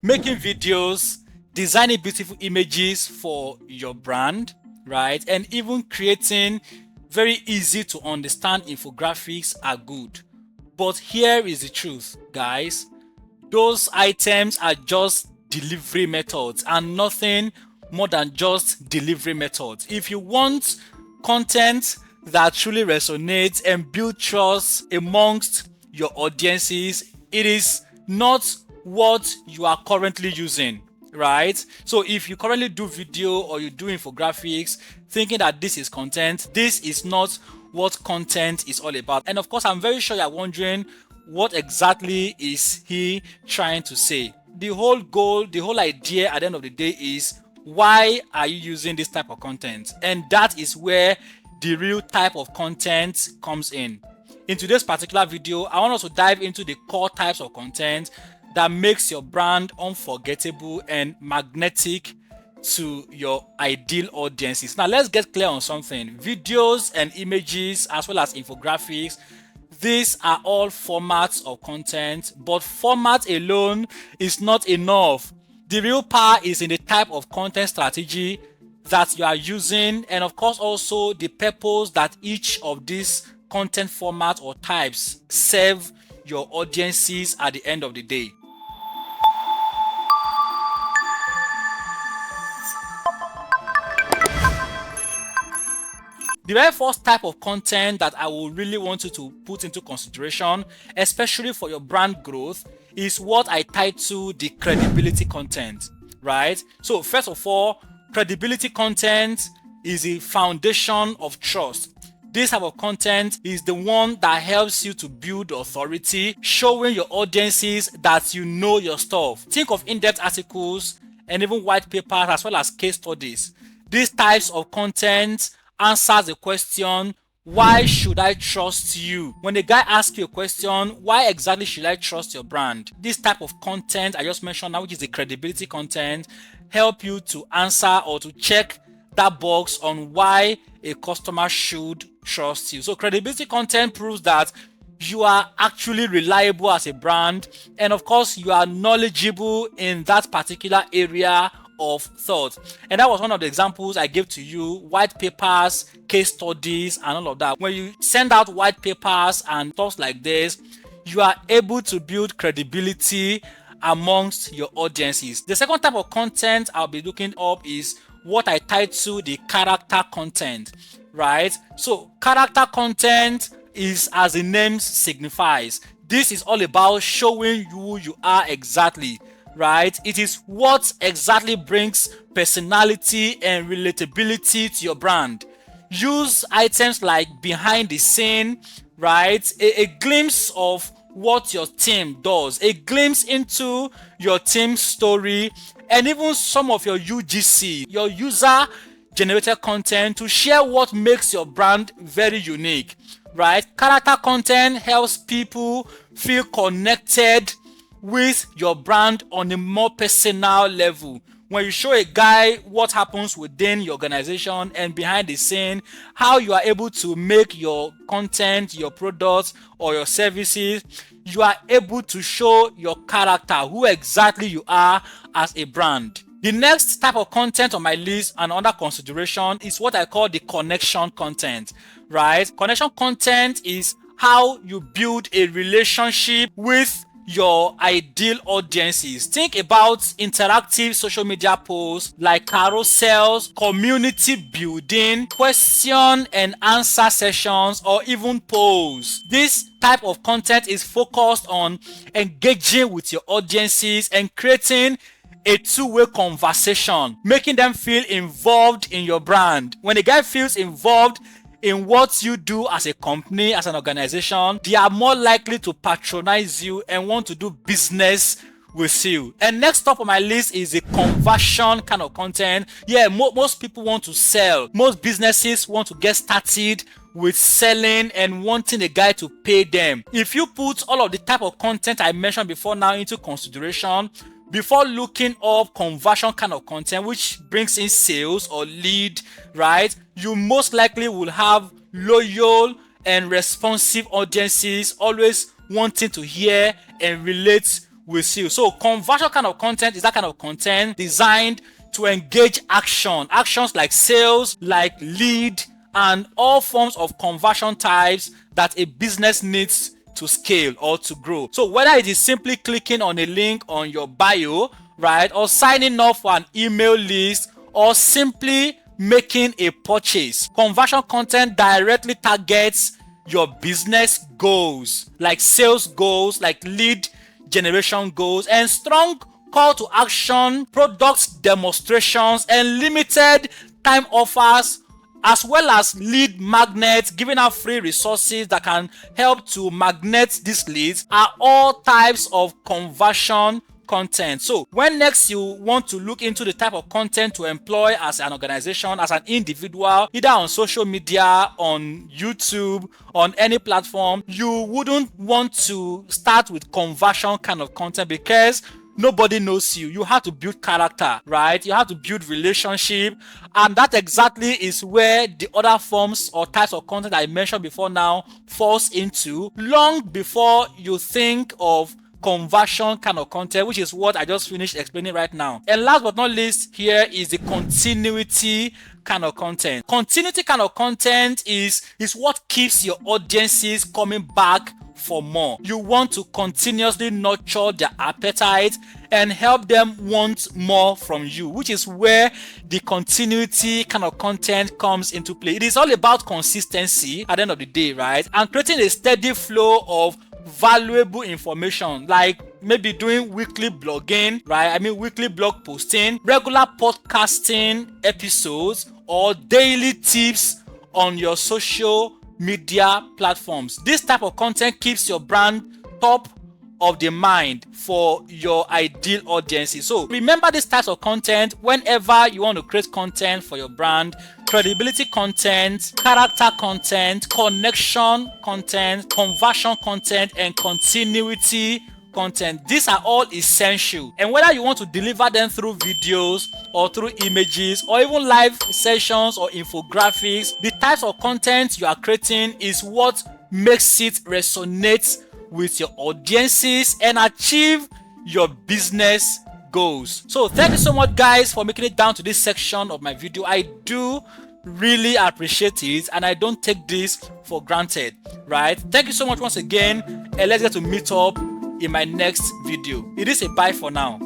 making videos, designing beautiful images for your brand, right? And even creating very easy to understand infographics are good. But here is the truth, guys. Those items are just delivery methods and nothing more than just delivery methods. If you want content that truly resonates and build trust amongst your audiences, it is not what you are currently using, right? So if you currently do video or you do infographics thinking that this is content, this is not what content is all about. And of course, I'm very sure you're wondering, what exactly is he trying to say? The whole goal, the whole idea at the end of the day is, why are you using this type of content? And that is where the real type of content comes in. In today's particular video, I want us to dive into the core types of content that makes your brand unforgettable and magnetic to your ideal audiences. Now let's get clear on something. Videos and images as well as infographics, these are all formats of content, but format alone is not enough. The real power is in the type of content strategy that you are using, and of course also the purpose that each of these content formats or types serve your audiences at the end of the day. The very first type of content that I will really want you to put into consideration, especially for your brand growth, is what I title the credibility content, right? So first of all, credibility content is the foundation of trust. This type of content is the one that helps you to build authority, showing your audiences that you know your stuff. Think of in-depth articles and even white papers as well as case studies. These types of content answers the question, why should I trust you? When the guy asks you a question, why exactly should I trust your brand? This type of content I just mentioned now, which is the credibility content, help you to answer or to check that box on why a customer should trust you. So credibility content proves that you are actually reliable as a brand, and of course you are knowledgeable in that particular area of thought. And that was one of the examples I gave to you: white papers, case studies, and all of that. When you send out white papers and stuff like this, you are able to build credibility amongst your audiences. The second type of content I'll be looking up is what I title the character content, right? So character content is, as the name signifies, this is all about showing who you are exactly, right? It is what exactly brings personality and relatability to your brand. Use items like behind the scene, right? A glimpse of what your team does, a glimpse into your team's story, and even some of your UGC, your user generated content, to share what makes your brand very unique, right? Character content helps people feel connected with your brand on a more personal level. When you show a guy what happens within your organization and behind the scene, how you are able to make your content, your products, or your services, you are able to show your character, who exactly you are as a brand. The next type of content on my list and under consideration is what I call the connection content, right? Connection content is how you build a relationship with your ideal audiences. Think about interactive social media posts like carousels, community building, question and answer sessions, or even polls. This type of content is focused on engaging with your audiences and creating a two-way conversation, making them feel involved in your brand. When a guy feels involved in what you do as a company, as an organization, they are more likely to patronize you and want to do business with you. And next up on my list is the conversion kind of content. Yeah, most people want to sell. Most businesses want to get started with selling and wanting a guy to pay them. If you put all of the type of content I mentioned before now into consideration, before looking up conversion kind of content, which brings in sales or lead, right, you most likely will have loyal and responsive audiences always wanting to hear and relate with you. So conversion kind of content is that kind of content designed to engage actions like sales, like lead, and all forms of conversion types that a business needs to scale or to grow. So whether it is simply clicking on a link on your bio, right, or signing up for an email list, or simply making a purchase, conversion content directly targets your business goals, like sales goals, like lead generation goals, and strong call to action, product demonstrations, and limited time offers, as well as lead magnets, giving out free resources that can help to magnet these leads, are all types of conversion content. So when next you want to look into the type of content to employ as an organization, as an individual, either on social media, on YouTube, on any platform, you wouldn't want to start with conversion kind of content because nobody knows you. You have to build character, right? You have to build relationship, and that exactly is where the other forms or types of content I mentioned before now falls into, long before you think of conversion kind of content, which is what I just finished explaining right now. And last but not least, here is the continuity kind of content. Continuity kind of content is what keeps your audiences coming back for more. You want to continuously nurture their appetite and help them want more from you, which is where the continuity kind of content comes into play. It is all about consistency at the end of the day, right? And creating a steady flow of valuable information, like maybe doing weekly blogging, right? I mean weekly blog posting, regular podcasting episodes, or daily tips on your social media platforms. This type of content keeps your brand top of the mind for your ideal audiences. So remember these types of content whenever you want to create content for your brand: credibility content, character content, connection content, conversion content, and continuity content. These are all essential, and whether you want to deliver them through videos or through images or even live sessions or infographics, the types of content you are creating is what makes it resonate with your audiences and achieve your business goals. So thank you so much guys for making it down to this section of my video. I do really appreciate it, and I don't take this for granted, right? Thank you so much once again, and let's get to meet up in my next video. It is a bye for now.